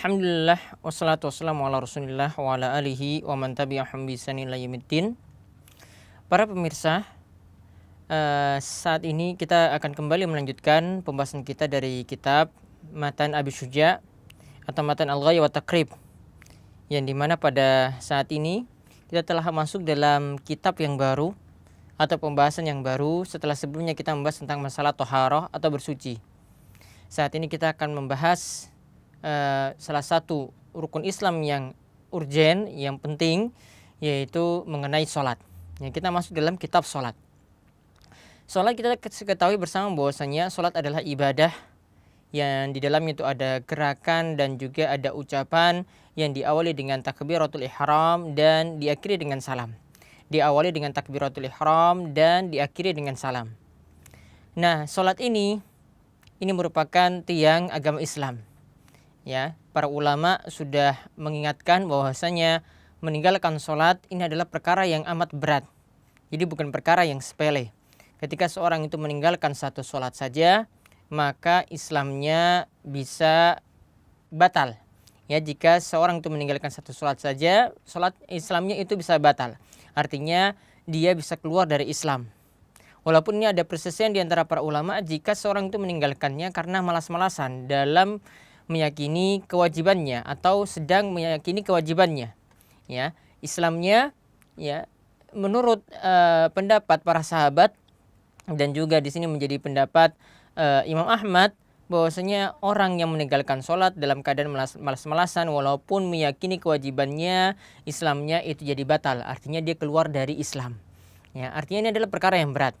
Alhamdulillah wassalatu wassalamu ala Rasulillah wa ala alihi wa man tabi'ahum bi ihsanin ila yaumiddin. Para pemirsa, saat ini kita akan kembali melanjutkan pembahasan kita dari kitab Matan Abi Syuja atau Matan Al-Ghaya wa Taqrib, yang dimana pada saat ini kita telah masuk dalam kitab yang baru atau pembahasan yang baru setelah sebelumnya kita membahas tentang masalah toharoh atau bersuci. Saat ini kita akan membahas salah satu rukun Islam yang urgen, yang penting, yaitu mengenai sholat. Ya, kita masuk dalam kitab sholat. Sholat kita ketahui bersama bahwasanya sholat adalah ibadah yang di dalamnya itu ada gerakan dan juga ada ucapan yang diawali dengan takbiratul ihram dan diakhiri dengan salam. Diawali dengan takbiratul ihram dan diakhiri dengan salam. Nah, sholat ini merupakan tiang agama Islam. Ya, para ulama sudah mengingatkan bahwasanya meninggalkan sholat ini adalah perkara yang amat berat. Jadi bukan perkara yang sepele. Ketika seorang itu meninggalkan satu sholat saja, maka Islamnya bisa batal. Ya, jika seorang itu meninggalkan satu sholat saja, sholat Islamnya itu bisa batal. Artinya dia bisa keluar dari Islam. Walaupun ini ada perselisihan di antara para ulama jika seorang itu meninggalkannya karena malas-malasan dalam meyakini kewajibannya atau sedang meyakini kewajibannya. Ya, Islamnya ya menurut pendapat para sahabat dan juga di sini menjadi pendapat Imam Ahmad bahwasanya orang yang meninggalkan sholat dalam keadaan malas-malasan walaupun meyakini kewajibannya, Islamnya itu jadi batal. Artinya dia keluar dari Islam. Ya, artinya ini adalah perkara yang berat.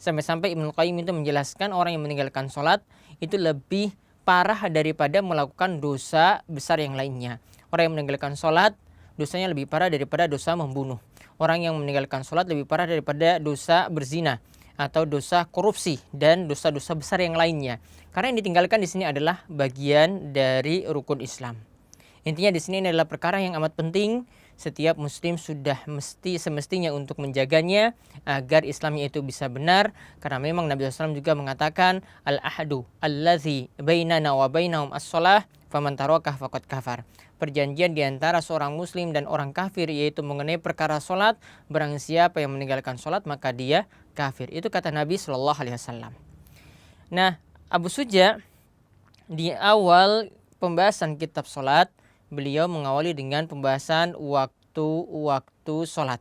Sampai-sampai Ibnu Qayyim itu menjelaskan orang yang meninggalkan sholat itu lebih parah daripada melakukan dosa besar yang lainnya. Orang yang meninggalkan sholat dosanya lebih parah daripada dosa membunuh. Orang yang meninggalkan sholat lebih parah daripada dosa berzina atau dosa korupsi dan dosa-dosa besar yang lainnya. Karena yang ditinggalkan di sini adalah bagian dari rukun Islam. Intinya di sini adalah perkara yang amat penting. Setiap muslim sudah semestinya untuk menjaganya agar Islamnya itu bisa benar, karena memang Nabi SAW juga mengatakan al-ahdu allazi bainana wa bainahum as-shalah faman tarakah faqad kafar. Perjanjian di antara seorang muslim dan orang kafir yaitu mengenai perkara salat, barang siapa yang meninggalkan salat maka dia kafir. Itu kata Nabi SAW. Nah, Abu Syuja di awal pembahasan kitab salat, beliau mengawali dengan pembahasan waktu-waktu sholat.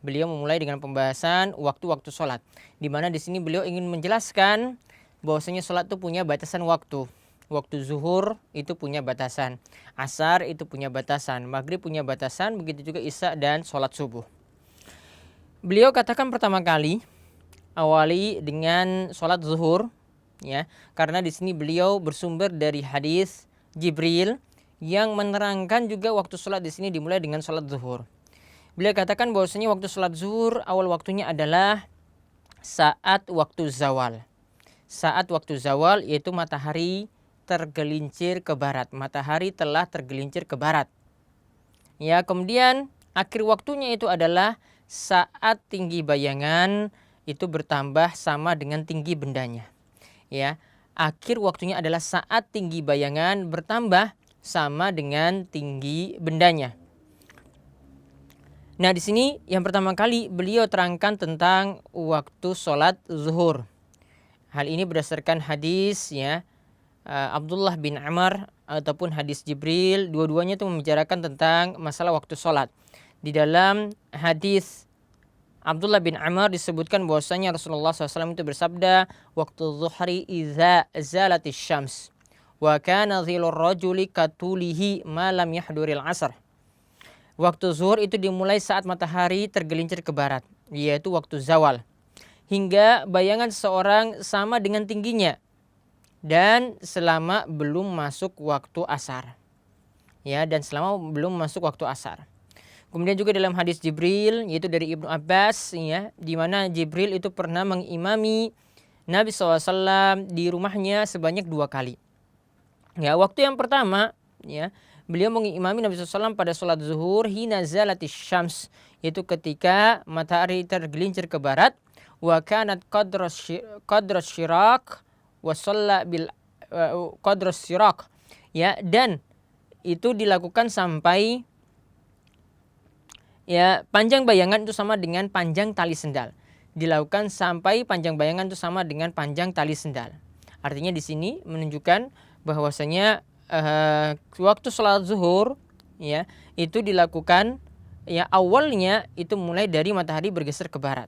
Beliau memulai dengan pembahasan waktu-waktu sholat, di mana di sini beliau ingin menjelaskan bahwasanya sholat itu punya batasan waktu. Waktu zuhur itu punya batasan, asar itu punya batasan, maghrib punya batasan, begitu juga isya dan sholat subuh. Beliau katakan pertama kali awali dengan sholat zuhur, ya, karena di sini beliau bersumber dari hadis Jibril yang menerangkan juga waktu sholat di sini dimulai dengan sholat zuhur. Beliau katakan bahwasanya waktu sholat zuhur awal waktunya adalah saat waktu zawal. Saat waktu zawal yaitu matahari tergelincir ke barat. Matahari telah tergelincir ke barat. Ya, kemudian akhir waktunya itu adalah saat tinggi bayangan itu bertambah sama dengan tinggi bendanya. Ya, akhir waktunya adalah saat tinggi bayangan bertambah sama dengan tinggi bendanya. Nah, di sini yang pertama kali beliau terangkan tentang waktu sholat zuhur. Hal ini berdasarkan hadis ya Abdullah bin Amr ataupun hadis Jibril, dua-duanya itu membicarakan tentang masalah waktu sholat. Di dalam hadis Abdullah bin Amr disebutkan bahwasanya Rasulullah SAW itu bersabda, waktu zuhri iza zalatis syams wa kana dhilur rajuli katulihi ma lam yahduril asr. Waktu zuhur itu dimulai saat matahari tergelincir ke barat, yaitu waktu zawal, hingga bayangan seorang sama dengan tingginya dan selama belum masuk waktu asar. Ya, dan selama belum masuk waktu asar. Kemudian juga dalam hadis Jibril yaitu dari Ibnu Abbas ya, di mana Jibril itu pernah mengimami Nabi SAW di rumahnya sebanyak 2 kali. Ya, waktu yang pertama ya, beliau mengimami Nabi SAW pada sholat zuhur hina zalatis syams, yaitu ketika matahari tergelincir ke barat, wa kanat qadras syirak wa shalla bil qadras syirak, ya, dan itu dilakukan sampai ya panjang bayangan itu sama dengan panjang tali sendal. Dilakukan sampai panjang bayangan itu sama dengan panjang tali sendal. Artinya di sini menunjukkan bahwasanya waktu sholat zuhur ya itu dilakukan ya awalnya itu mulai dari matahari bergeser ke barat.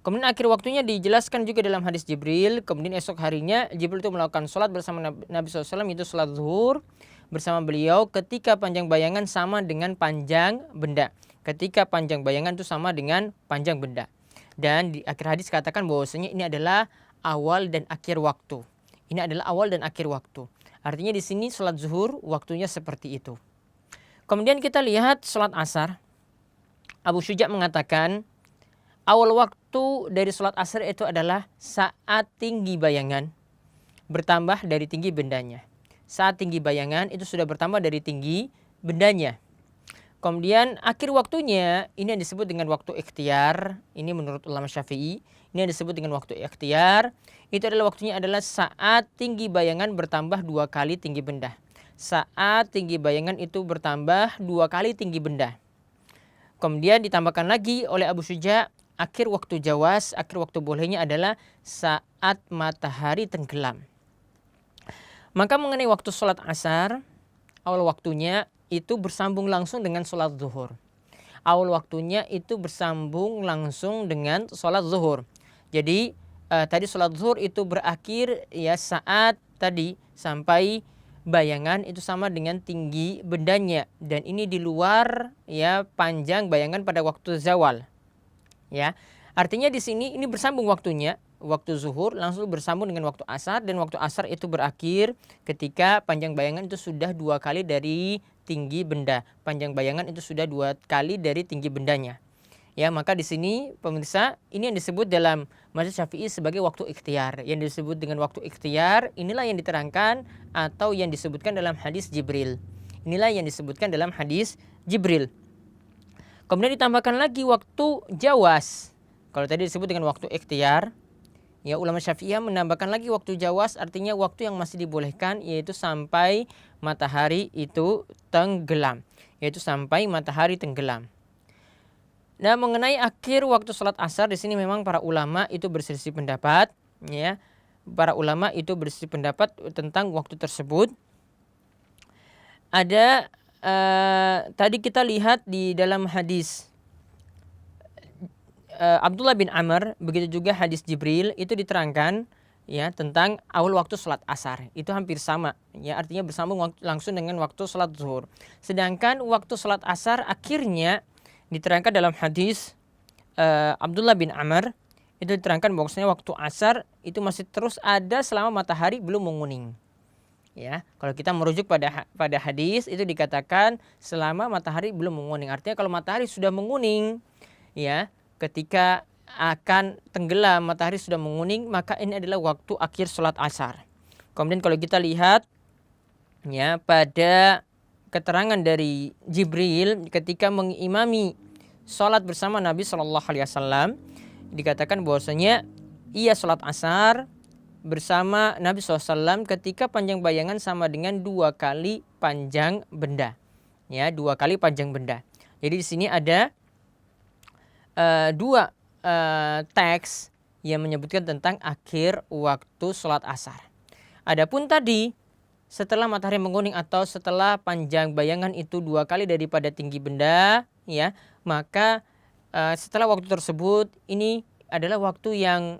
Kemudian akhir waktunya dijelaskan juga dalam hadis Jibril. Kemudian esok harinya Jibril itu melakukan sholat bersama Nabi SAW, itu sholat zuhur bersama beliau ketika panjang bayangan sama dengan panjang benda. Ketika panjang bayangan itu sama dengan panjang benda. Dan di akhir hadis katakan bahwasanya ini adalah awal dan akhir waktu. Ini adalah awal dan akhir waktu. Artinya di sini sholat zuhur waktunya seperti itu. Kemudian kita lihat sholat asar. Abu Syuja mengatakan awal waktu dari sholat asar itu adalah saat tinggi bayangan bertambah dari tinggi bendanya. Saat tinggi bayangan itu sudah bertambah dari tinggi bendanya. Kemudian akhir waktunya ini yang disebut dengan waktu ikhtiar. Ini menurut ulama Syafi'i. Ini yang disebut dengan waktu ikhtiar. Itu adalah waktunya adalah saat tinggi bayangan bertambah 2 kali tinggi benda. Saat tinggi bayangan itu bertambah 2 kali tinggi benda. Kemudian ditambahkan lagi oleh Abu Syuja, akhir waktu jawas, akhir waktu bolehnya adalah saat matahari tenggelam. Maka mengenai waktu sholat asar, awal waktunya itu bersambung langsung dengan sholat zuhur. Awal waktunya itu bersambung langsung dengan sholat zuhur. Jadi tadi sholat zuhur itu berakhir ya saat tadi sampai bayangan itu sama dengan tinggi bendanya, dan ini di luar ya panjang bayangan pada waktu zawal. Ya, artinya di sini ini bersambung waktunya, waktu zuhur langsung bersambung dengan waktu asar, dan waktu asar itu berakhir ketika panjang bayangan itu sudah 2 kali dari tinggi benda. Panjang bayangan itu sudah 2 kali dari tinggi bendanya. Ya, maka di sini pemirsa, ini yang disebut dalam mazhab Syafi'i sebagai waktu ikhtiar. Yang disebut dengan waktu ikhtiar inilah yang diterangkan atau yang disebutkan dalam hadis Jibril. Inilah yang disebutkan dalam hadis Jibril. Kemudian ditambahkan lagi waktu jawas. Kalau tadi disebut dengan waktu ikhtiar, ya ulama Syafi'iyah menambahkan lagi waktu jawas, artinya waktu yang masih dibolehkan, yaitu sampai matahari itu tenggelam. Yaitu sampai matahari tenggelam. Nah, mengenai akhir waktu sholat asar di sini memang para ulama itu berselisih pendapat, ya. Para ulama itu berselisih pendapat tentang waktu tersebut. Ada tadi kita lihat di dalam hadis Abdullah bin Amr, begitu juga hadis Jibril itu diterangkan ya tentang awal waktu sholat asar. Itu hampir sama, ya artinya bersambung langsung dengan waktu sholat zuhur. Sedangkan waktu sholat asar akhirnya diterangkan dalam hadis Abdullah bin Amr, itu diterangkan bahwasanya waktu asar itu masih terus ada selama matahari belum menguning. Ya, kalau kita merujuk pada hadis itu dikatakan selama matahari belum menguning. Artinya kalau matahari sudah menguning, ya, ketika akan tenggelam matahari sudah menguning, maka ini adalah waktu akhir sholat asar. Kemudian kalau kita lihat ya pada keterangan dari Jibril ketika mengimami sholat bersama Nabi SAW, dikatakan bahwasanya ia sholat asar bersama Nabi SAW ketika panjang bayangan sama dengan 2 kali panjang benda, ya 2 kali panjang benda. Jadi di sini ada 2 teks yang menyebutkan tentang akhir waktu sholat asar. Adapun tadi setelah matahari menguning atau setelah panjang bayangan itu 2 kali daripada tinggi benda, ya, maka setelah waktu tersebut ini adalah waktu yang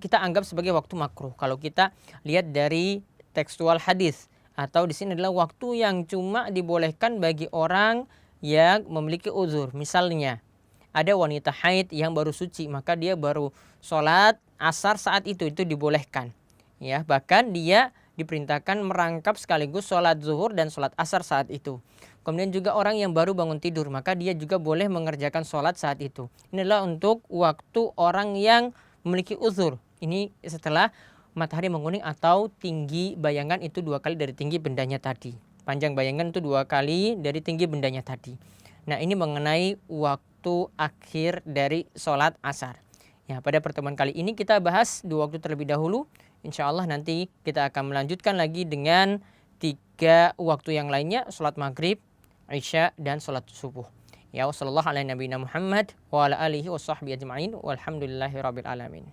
kita anggap sebagai waktu makruh. Kalau kita lihat dari tekstual hadis, atau di sini adalah waktu yang cuma dibolehkan bagi orang yang memiliki uzur. Misalnya ada wanita haid yang baru suci, maka dia baru sholat asar saat itu dibolehkan. Ya, bahkan dia diperintahkan merangkap sekaligus sholat zuhur dan sholat asar saat itu. Kemudian juga orang yang baru bangun tidur, maka dia juga boleh mengerjakan sholat saat itu. Inilah untuk waktu orang yang memiliki uzur. Ini setelah matahari menguning atau tinggi bayangan itu 2 kali dari tinggi bendanya tadi. Panjang bayangan itu 2 kali dari tinggi bendanya tadi. Nah, ini mengenai waktu akhir dari sholat asar. Ya, pada pertemuan kali ini kita bahas 2 waktu terlebih dahulu. Insya Allah nanti kita akan melanjutkan lagi dengan 3 waktu yang lainnya, sholat maghrib, isya, dan sholat subuh. Ya, wassallallahu ala nabiyina Muhammad wa ala alihi wa sahbihi ajma'in walhamdulillahi rabbil alamin.